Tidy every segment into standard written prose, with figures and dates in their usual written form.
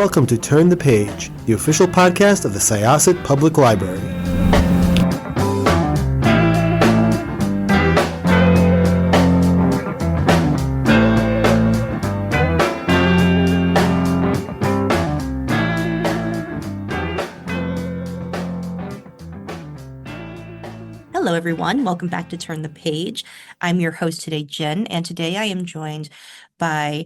welcome to Turn the Page, the official podcast of the Syosset Public Library. Hello, everyone. Welcome back to Turn the Page. I'm your host today, Jen, and today I am joined by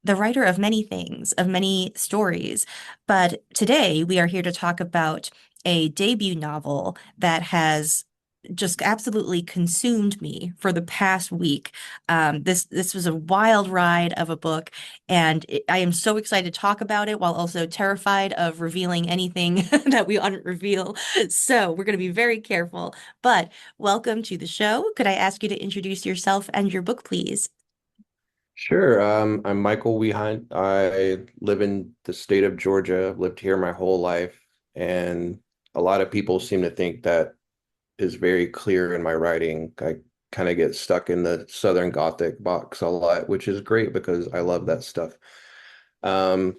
the writer of many things, of many stories. But today we are here to talk about a debut novel that has just absolutely consumed me for the past week. This was a wild ride of a book, and I am so excited to talk about it while also terrified of revealing anything that we wouldn't reveal. So we're going to be very careful. But welcome to the show. Could I ask you to introduce yourself and your book, please? Sure. I'm Michael Wehunt. I live in the state of Georgia. I've lived here my whole life, and a lot of people seem to think that is very clear in my writing. I kind of get stuck in the Southern Gothic box a lot, which is great because I love that stuff. Um,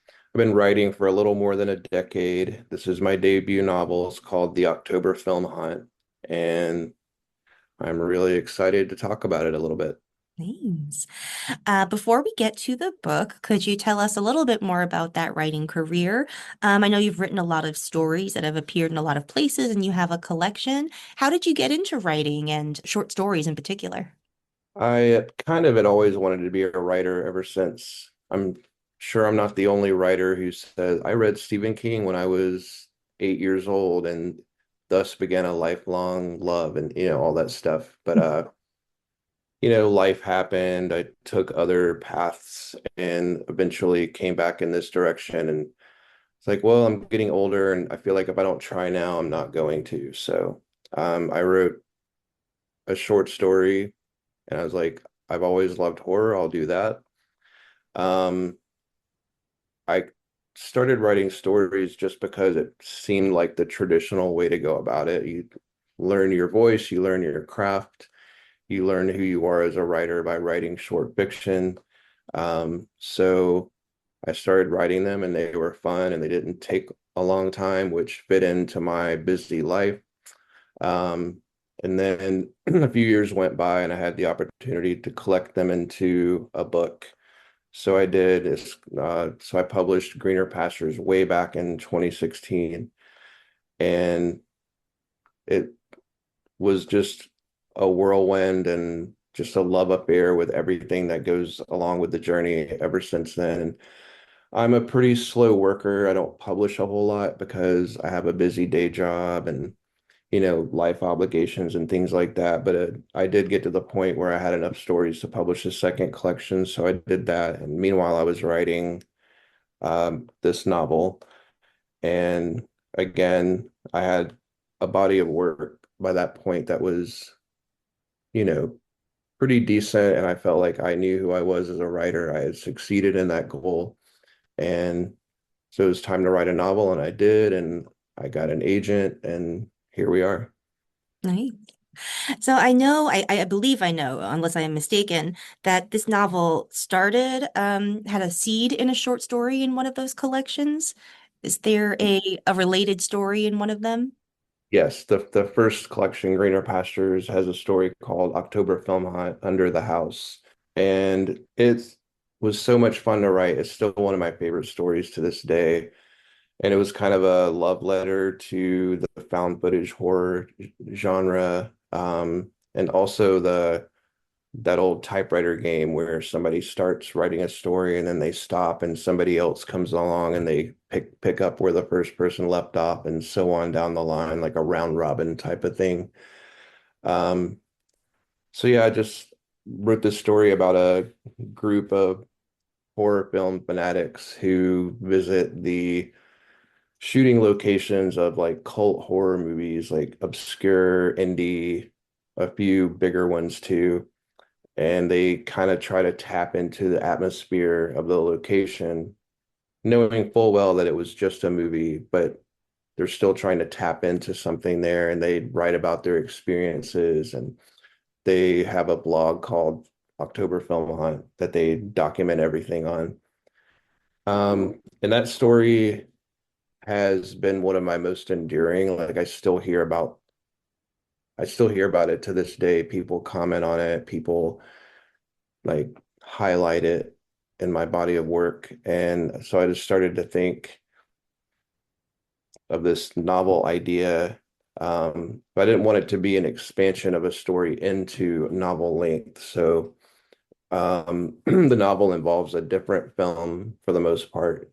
I've been writing for a little more than a decade. This is my debut novel. It's called The October Film Hunt, and I'm really excited to talk about it a little bit. Thanks. Before we get to the book, could you tell us a little bit more about that writing career? I know you've written a lot of stories that have appeared in a lot of places, and you have a collection. How did you get into writing and short stories in particular? I kind of had always wanted to be a writer ever since. I'm sure I'm not the only writer who says I read Stephen King when I was 8 years old and thus began a lifelong love and all that stuff. But life happened. I took other paths and eventually came back in this direction. And it's like, well, I'm getting older and I feel like if I don't try now, I'm not going to. So I wrote a short story and I was like, I've always loved horror. I'll do that. Um, I started writing stories just because it seemed like the traditional way to go about it. You learn your voice, you learn your craft, you learn who you are as a writer by writing short fiction. So I started writing them and they were fun and they didn't take a long time, which fit into my busy life. And then a few years went by and I had the opportunity to collect them into a book. So I did. So I published Greener Pastures way back in 2016, and it was just a whirlwind and just a love affair with everything that goes along with the journey ever since then. And I'm a pretty slow worker. I don't publish a whole lot because I have a busy day job and life obligations and things like that. But I did get to the point where I had enough stories to publish a second collection, so I did that. And meanwhile, I was writing this novel, and again, I had a body of work by that point that was, you know, pretty decent, and I felt like I knew who I was as a writer. I had succeeded in that goal, and so it was time to write a novel, and I did, and I got an agent, and here we are. Nice. So I know, I believe I know, unless I am mistaken, that this novel started, had a seed in a short story in one of those collections. Is there a related story in one of them? Yes, the first collection, Greener Pastures, has a story called October Film Hunt Under the House. And it was so much fun to write. It's still one of my favorite stories to this day. And it was kind of a love letter to the found footage horror genre. And also that old typewriter game where somebody starts writing a story and then they stop and somebody else comes along and they pick up where the first person left off and so on down the line, like a round robin type of thing. Um, so yeah, I just wrote this story about a group of horror film fanatics who visit the shooting locations of like cult horror movies, like obscure indie, a few bigger ones too, and they kind of try to tap into the atmosphere of the location, knowing full well that it was just a movie, but they're still trying to tap into something there, and they write about their experiences, and they have a blog called October Film Hunt that they document everything on. And that story has been one of my most enduring. Like I still hear about it to this day. People comment on it, people like highlight it in my body of work. And so I just started to think of this novel idea. But I didn't want it to be an expansion of a story into novel length. So the novel involves a different film for the most part.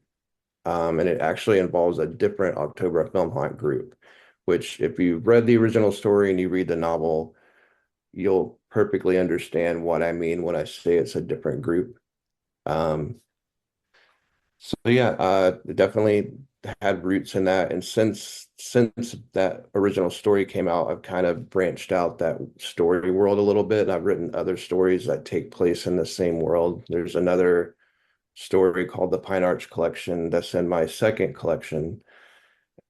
And it actually involves a different October Film Haunt group, which if you've read the original story and you read the novel, you'll perfectly understand what I mean when I say it's a different group. Um, so yeah, definitely had roots in that. And since that original story came out, I've kind of branched out that story world a little bit. I've written other stories that take place in the same world. There's another story called the Pine Arch Collection that's in my second collection,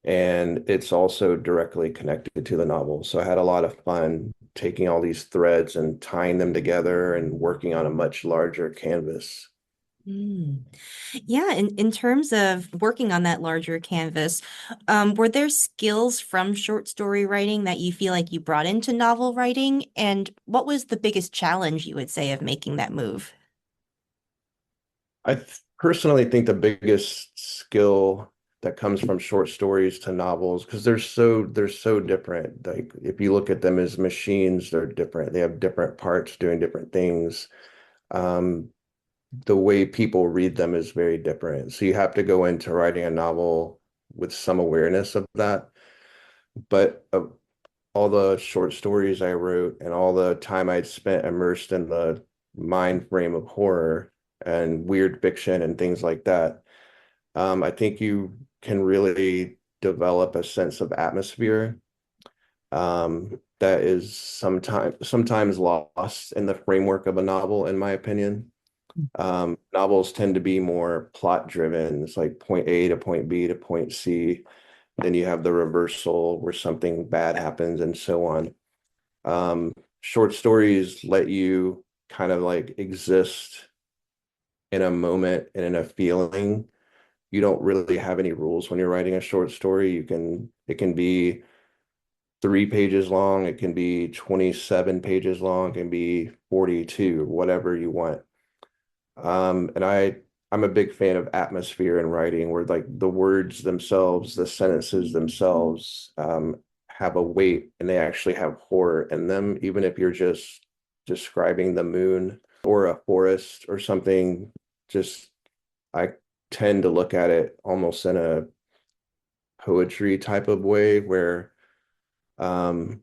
and it's also directly connected to the novel. So I had a lot of fun taking all these threads and tying them together and working on a much larger canvas. Mm. Yeah, in terms of working on that larger canvas, were there skills from short story writing that you feel like you brought into novel writing? And what was the biggest challenge you would say of making that move? Personally think the biggest skill that comes from short stories to novels, because they're so different. Like if you look at them as machines, they're different. They have different parts doing different things. Um, the way people read them is very different. So you have to go into writing a novel with some awareness of that. But all the short stories I wrote and all the time I'd spent immersed in the mind frame of horror and weird fiction and things like that, I think you can really develop a sense of atmosphere that is sometimes lost in the framework of a novel, in my opinion. Novels tend to be more plot driven. It's like point A to point B to point C. Then you have the reversal where something bad happens and so on. Short stories let you kind of like exist in a moment and in a feeling. You don't really have any rules when you're writing a short story. It can be 3 pages long, it can be 27 pages long, it can be 42, whatever you want. And I'm a big fan of atmosphere in writing where like the words themselves, the sentences themselves, have a weight and they actually have horror in them, even if you're just describing the moon or a forest or something. Just I tend to look at it almost in a poetry type of way where um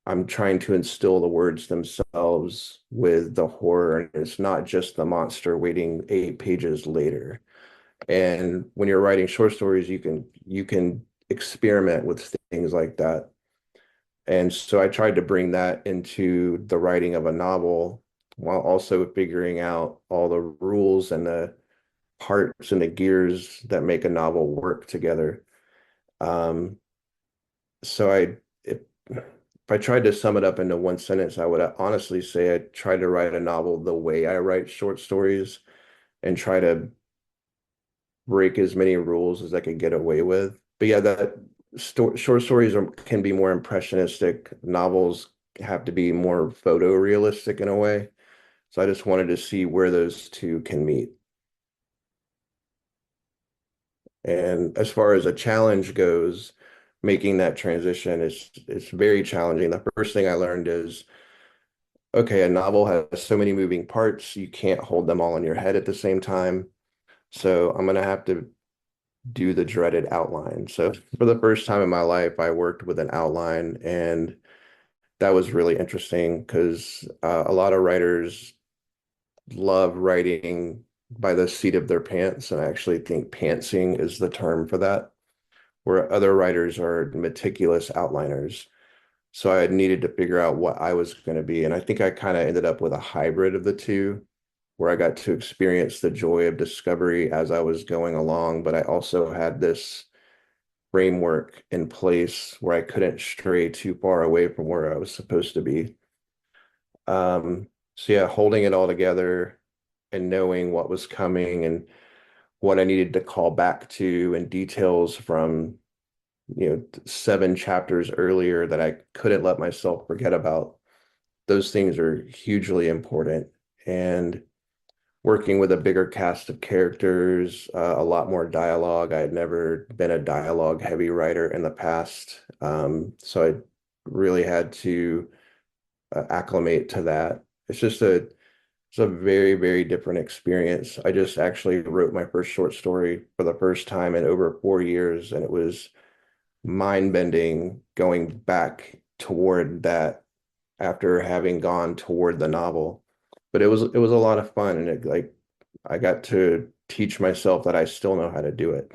I'm trying to instill the words themselves with the horror, and it's not just the monster waiting 8 pages later. And when you're writing short stories, you can experiment with things like that. And so I tried to bring that into the writing of a novel while also figuring out all the rules and the parts and the gears that make a novel work together. Um, so if I tried to sum it up into one sentence, I would honestly say I try to write a novel the way I write short stories and try to break as many rules as I could get away with. But yeah, that short stories can be more impressionistic. Novels have to be more photorealistic in a way. So I just wanted to see where those two can meet. And as far as a challenge goes, making that transition is it's very challenging. The first thing I learned is, okay, a novel has so many moving parts, you can't hold them all in your head at the same time. So I'm gonna have to do the dreaded outline. So for the first time in my life, I worked with an outline, and that was really interesting because a lot of writers love writing by the seat of their pants, and I actually think pantsing is the term for that, where other writers are meticulous outliners. So I needed to figure out what I was going to be. And I think I kind of ended up with a hybrid of the two, where I got to experience the joy of discovery as I was going along. But I also had this framework in place where I couldn't stray too far away from where I was supposed to be. So yeah, holding it all together and knowing what was coming and what I needed to call back to and details from, 7 chapters earlier that I couldn't let myself forget about. Those things are hugely important. And working with a bigger cast of characters, a lot more dialogue. I had never been a dialogue heavy writer in the past. So I really had to acclimate to that. It's a very, very different experience. I just actually wrote my first short story for the first time in over 4 years, and it was mind-bending going back toward that after having gone toward the novel. But it was a lot of fun, and it like I got to teach myself that I still know how to do it.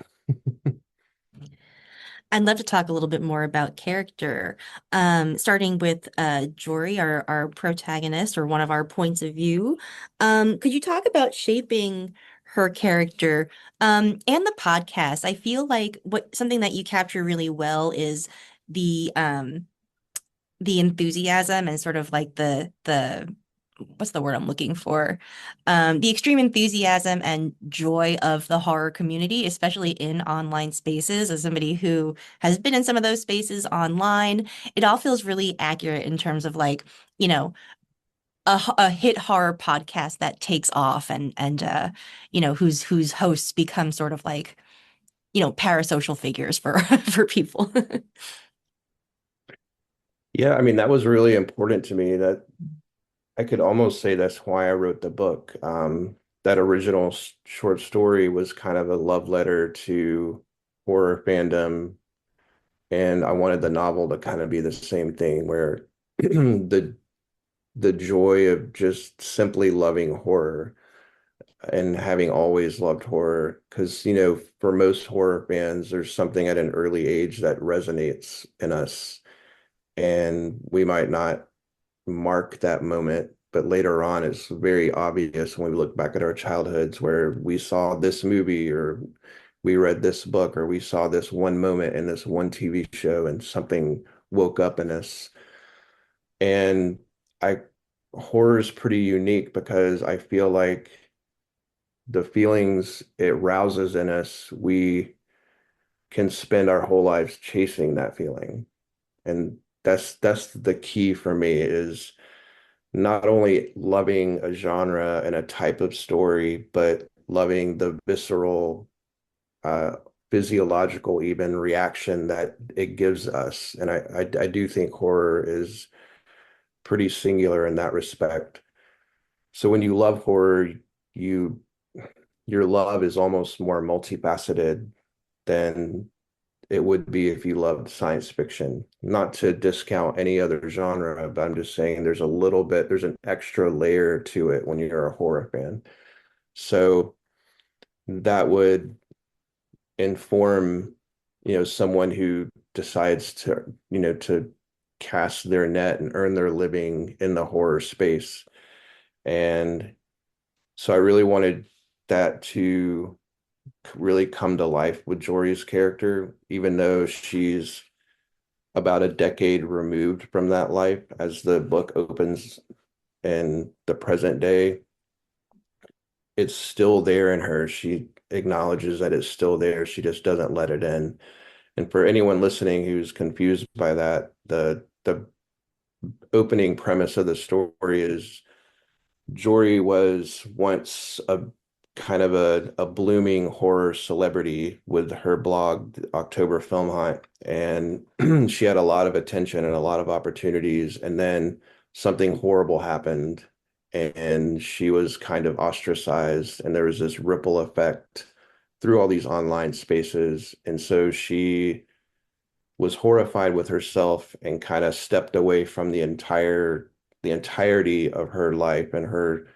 I'd love to talk a little bit more about character, starting with Jory, our protagonist, or one of our points of view. Could you talk about shaping her character and the podcast? I feel like what something that you capture really well is the enthusiasm and sort of like the what's the word I'm looking for? The extreme enthusiasm and joy of the horror community, especially in online spaces. As somebody who has been in some of those spaces online, it all feels really accurate in terms of like, you know, a hit horror podcast that takes off and whose hosts become sort of like, parasocial figures for for people. Yeah, I mean, that was really important to me. That I could almost say that's why I wrote the book. That original short story was kind of a love letter to horror fandom, and I wanted the novel to kind of be the same thing, where the joy of just simply loving horror and having always loved horror. Because, for most horror fans, there's something at an early age that resonates in us, and we might not mark that moment, but later on, it's very obvious when we look back at our childhoods where we saw this movie or we read this book or we saw this one moment in this one TV show and something woke up in us. And I horror is pretty unique because I feel like the feelings it rouses in us, we can spend our whole lives chasing that feeling. And that's the key for me is not only loving a genre and a type of story, but loving the visceral, uh, physiological even reaction that it gives us. And I do think horror is pretty singular in that respect. So when you love horror, you your love is almost more multifaceted than it would be if you loved science fiction. Not to discount any other genre, but I'm just saying there's an extra layer to it when you're a horror fan. So that would inform, someone who decides to cast their net and earn their living in the horror space. And so I really wanted that to really come to life with Jory's character, even though she's about a decade removed from that life as the book opens in the present day. It's still there in her. She acknowledges that it's still there. She just doesn't let it in. And for anyone listening who's confused by that, the opening premise of the story is Jory was once a kind of a blooming horror celebrity with her blog, October Film Hunt, and she had a lot of attention and a lot of opportunities. And then something horrible happened, and she was kind of ostracized, and there was this ripple effect through all these online spaces. And so she was horrified with herself and kind of stepped away from the entirety of her life and her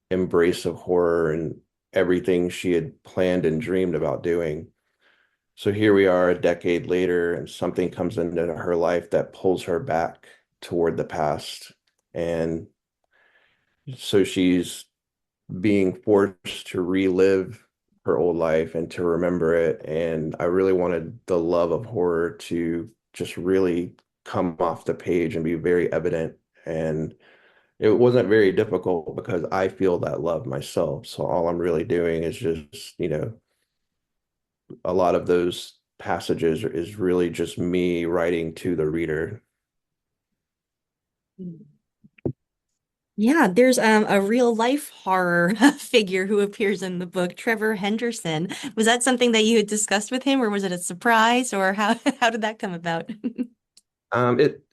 embrace of horror and everything she had planned and dreamed about doing. So here we are a decade later, and something comes into her life that pulls her back toward the past. And so she's being forced to relive her old life and to remember it. And I really wanted the love of horror to just really come off the page and be very evident. And it wasn't very difficult because I feel that love myself. So all I'm really doing is just, a lot of those passages is really just me writing to the reader. Yeah, there's a real life horror figure who appears in the book, Trevor Henderson. Was that something that you had discussed with him, or was it a surprise, or how how did that come about? Um, it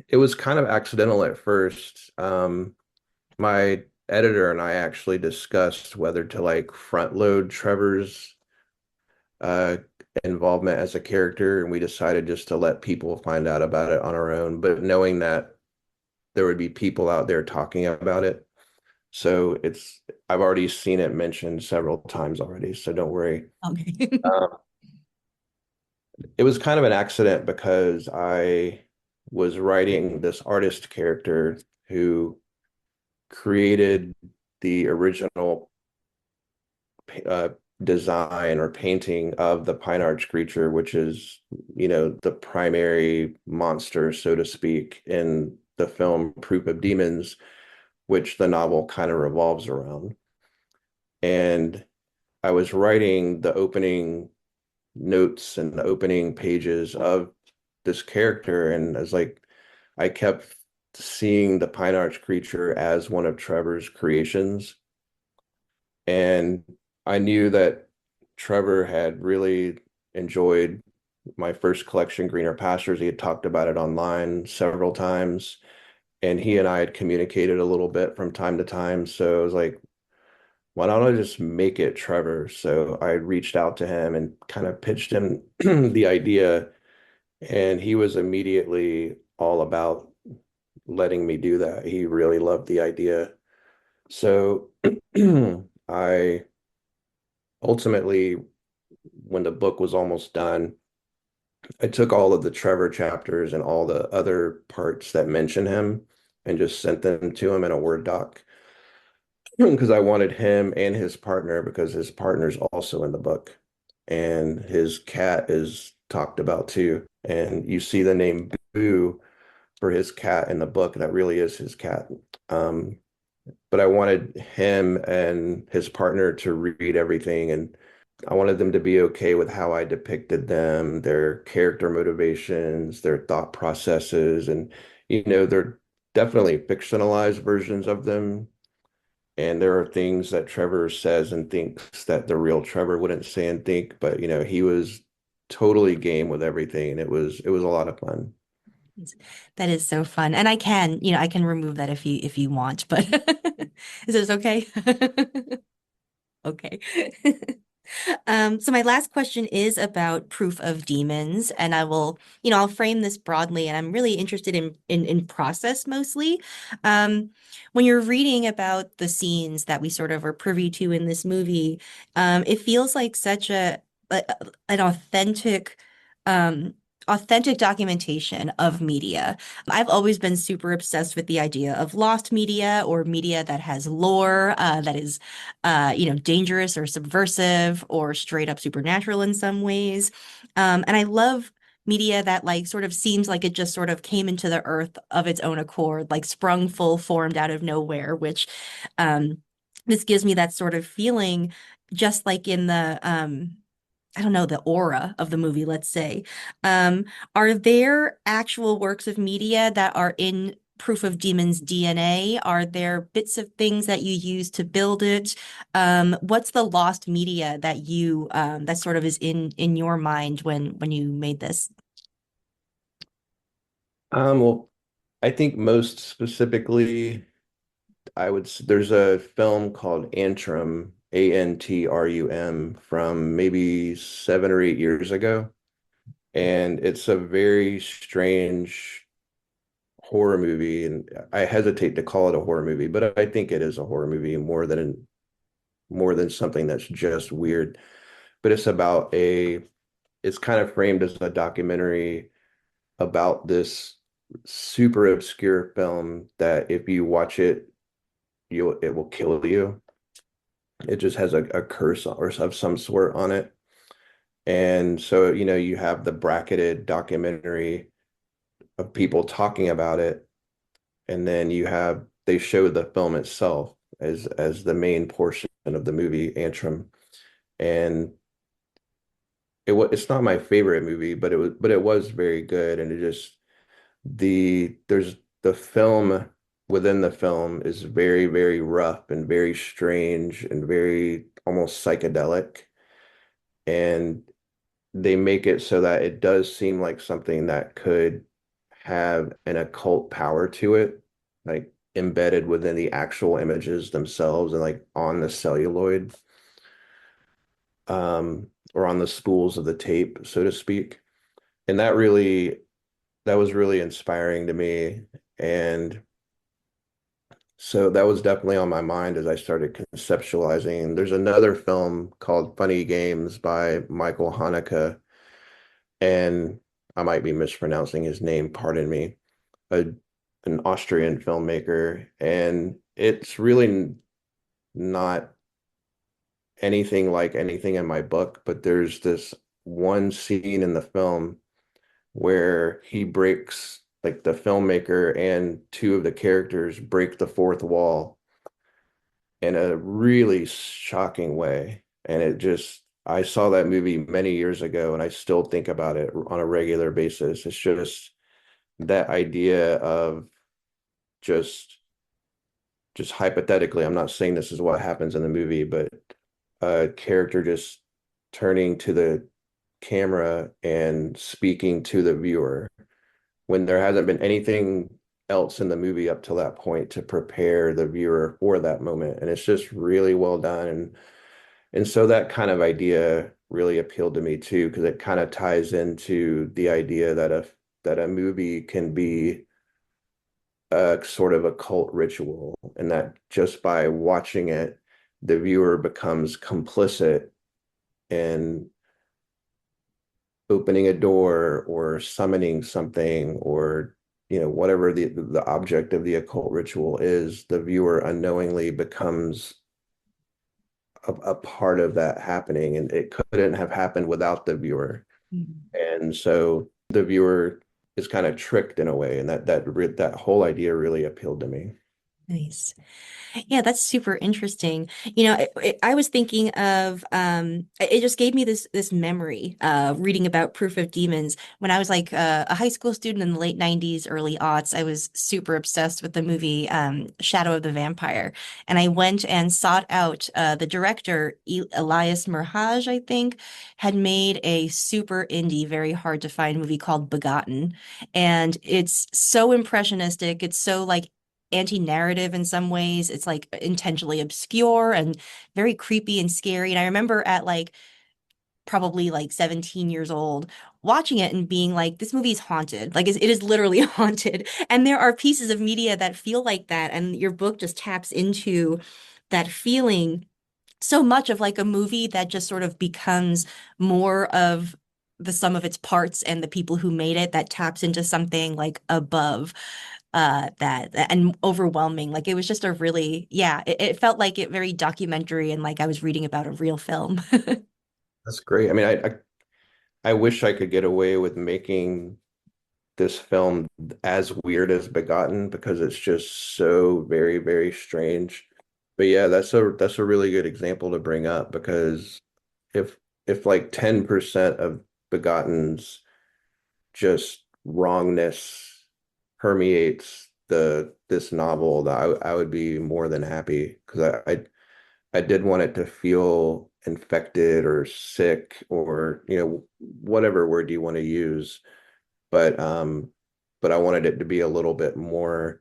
it was kind of accidental at first. My editor and I actually discussed whether to like front load Trevor's uh involvement as a character, and we decided just to let people find out about it on our own, but knowing that there would be people out there talking about it. So I've already seen it mentioned several times already, so don't worry. Okay. Um, it was kind of an accident because I was writing this artist character who created the original uh, design or painting of the Pine Arch creature, which is, the primary monster, so to speak, in the film Proof of Demons, which the novel kind of revolves around. And I was writing the opening notes and the opening pages of this character, and I kept seeing the Pine Arch creature as one of Trevor's creations. And I knew that Trevor had really enjoyed my first collection, Greener Pastures. He had talked about it online several times, and he and I had communicated a little bit from time to time. So I was like, why don't I just make it Trevor? So I reached out to him and kind of pitched him the idea, and he was immediately all about letting me do that. He really loved the idea. So I ultimately, when the book was almost done, I took all of the Trevor chapters and all the other parts that mention him and just sent them to him in a Word doc because I wanted him and his partner, because his partner's also in the book and his cat is talked about too. And you see the name Boo for his cat in the book, and that really is his cat. Um, but I wanted him and his partner to read everything, and I wanted them to be okay with how I depicted them, their character motivations, their thought processes, and they're definitely fictionalized versions of them. And there are things that Trevor says and thinks that the real Trevor wouldn't say and think, but he was totally game with everything, and it was a lot of fun. That is so fun. And I can, I can remove that if you want, but is this okay? Okay. So my last question is about proof of demons, and I will, I'll frame this broadly, and I'm really interested in process mostly. Um, when you're reading about the scenes that we sort of are privy to in this movie, it feels like such a an um, authentic documentation of media. I've always been super obsessed with the idea of lost media or media that has lore, that is dangerous or subversive or straight up supernatural in some ways. And I love media that like sort of seems like it just sort of came into the earth of its own accord, like sprung full formed out of nowhere, which um, this gives me that sort of feeling, just like in the I don't know, the aura of the movie, let's say. Um, are there actual works of media that are in Proof of Demons DNA? Are there bits of things that you use to build it? What's the lost media that you that sort of is in your mind when you made this? Well, I think most specifically, there's a film called Antrum, Antrum, from maybe 7 or 8 years ago. And it's a very strange horror movie. And I hesitate to call it a horror movie, but I think it is a horror movie more than something that's just weird. But it's kind of framed as a documentary about this super obscure film that if you watch it, it will kill you. It just has a curse or of some sort on it. And so, you have the bracketed documentary of people talking about it, and then they show the film itself as the main portion of the movie, Antrim. And it's not my favorite movie, but it was very good. And it just there's the film within the film is very, very rough and very strange and very almost psychedelic. And they make it so that it does seem like something that could have an occult power to it, like embedded within the actual images themselves and like on the celluloid, or on the spools of the tape, so to speak. And that was really inspiring to me. And so that was definitely on my mind as I started conceptualizing. There's another film called Funny Games by Michael Haneke, and I might be mispronouncing his name, pardon me, a, an Austrian filmmaker. And it's really not anything like anything in my book, but there's this one scene in the film where he breaks, like the filmmaker and two of the characters break the fourth wall in a really shocking way. And I saw that movie many years ago and I still think about it on a regular basis. It's just that idea of just, just hypothetically, I'm not saying this is what happens in the movie, but a character just turning to the camera and speaking to the viewer when there hasn't been anything else in the movie up till that point to prepare the viewer for that moment. And it's just really well done. And so that kind of idea really appealed to me too, because it kind of ties into the idea that a movie can be a sort of a cult ritual, and that just by watching it, the viewer becomes complicit in opening a door or summoning something, or whatever the object of the occult ritual is. The viewer unknowingly becomes a part of that happening, and it couldn't have happened without the viewer. Mhm. And so the viewer is kind of tricked in a way, and that whole idea really appealed to me. Nice. Yeah, that's super interesting. I was thinking of it just gave me this memory reading about Proof of Demons when I was like a high school student in the late 90s, early aughts. I was super obsessed with the movie Shadow of the Vampire, and I went and sought out the director Elias Merhaj, I think, had made a super indie, very hard to find movie called Begotten, and it's so impressionistic. It's so like anti-narrative in some ways. It's like intentionally obscure and very creepy and scary. And I remember at like probably like 17 years old watching it and being like, this movie is haunted. Like it is literally haunted. And there are pieces of media that feel like that. And your book just taps into that feeling so much of like a movie that just sort of becomes more of the sum of its parts and the people who made it that taps into something like above and overwhelming. Like it was just a really, yeah, it felt like it very documentary and like I was reading about a real film. That's great. I mean, I wish I could get away with making this film as weird as Begotten, because it's just so very, very strange. But yeah, that's a really good example to bring up, because if like 10% of Begotten's just wrongness permeates this novel, that I would be more than happy, because I did want it to feel infected or sick, or whatever word you want to use, but I wanted it to be a little bit more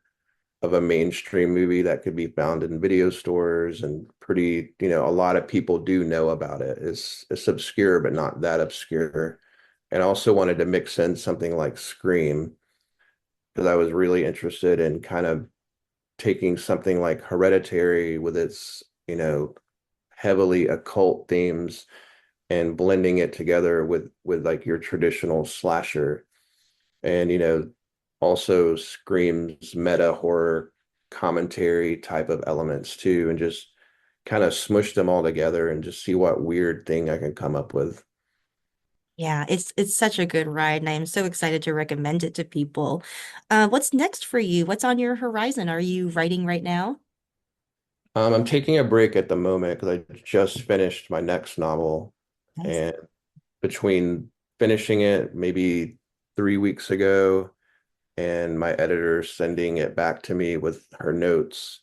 of a mainstream movie that could be found in video stores, and pretty, a lot of people do know about it. It's obscure, but not that obscure. And I also wanted to mix in something like Scream, because I was really interested in kind of taking something like Hereditary with its, heavily occult themes, and blending it together with like your traditional slasher. And also Scream's meta horror commentary type of elements too, and just kind of smush them all together and just see what weird thing I can come up with. Yeah, it's such a good ride, and I am so excited to recommend it to people. What's next for you? What's on your horizon? Are you writing right now? I'm taking a break at the moment because I just finished my next novel, Nice. and between finishing it maybe 3 weeks ago and my editor sending it back to me with her notes.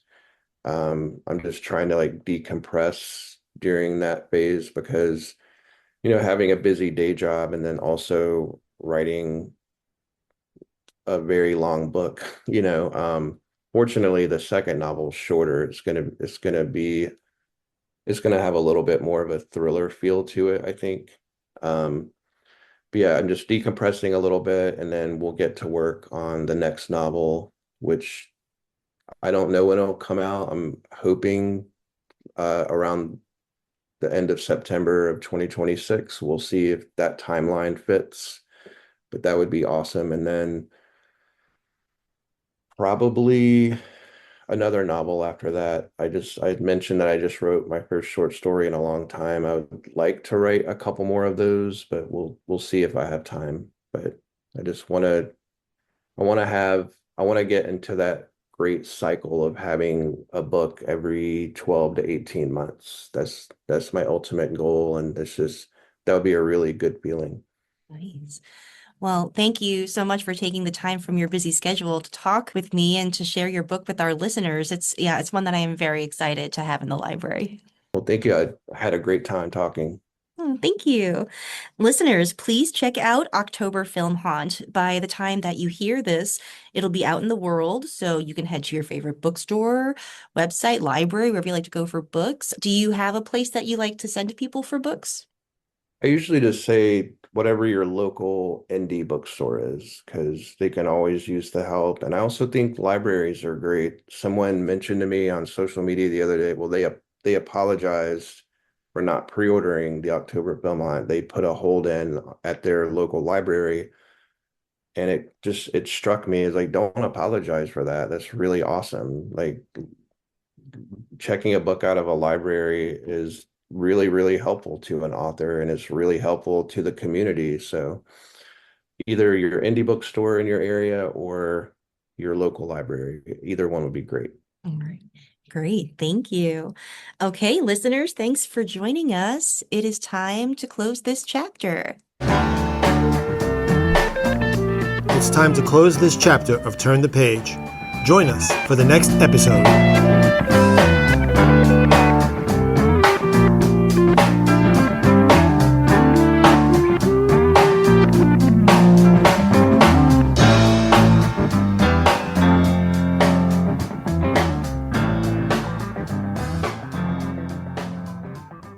I'm just trying to like decompress during that phase because, having a busy day job and then also writing a very long book, fortunately the second novel is shorter. It's gonna have a little bit more of a thriller feel to it, I think. Um, but yeah, I'm just decompressing a little bit and then we'll get to work on the next novel, which I don't know when it'll come out. I'm hoping around the end of September of 2026. We'll see if that timeline fits, but that would be awesome. And then probably another novel after that. I mentioned that I just wrote my first short story in a long time. I would like to write a couple more of those, but we'll see if I have time. But I just want to I want to get into that great cycle of having a book every 12 to 18 months. That's my ultimate goal, and that would be a really good feeling. Nice. Well, thank you so much for taking the time from your busy schedule to talk with me and to share your book with our listeners. It's one that I am very excited to have in the library. Well, thank you. I had a great time talking. Thank you. Listeners, please check out October Film Haunt. By the time that you hear this, it'll be out in the world, so you can head to your favorite bookstore, website, library, wherever you like to go for books. Do you have a place that you like to send people for books? I usually just say whatever your local indie bookstore is, because they can always use the help. And I also think libraries are great. Someone mentioned to me on social media the other day, well, they apologized for not pre-ordering the October Film Hunt. They put a hold in at their local library, and it struck me as like, don't apologize for that. That's really awesome. Like checking a book out of a library is really, really helpful to an author and it's really helpful to the community. So either your indie bookstore in your area or your local library, either one would be great. All right. Great. Thank you. Okay, listeners, thanks for joining us. It is time to close this chapter. It's time to close this chapter of Turn the Page. Join us for the next episode.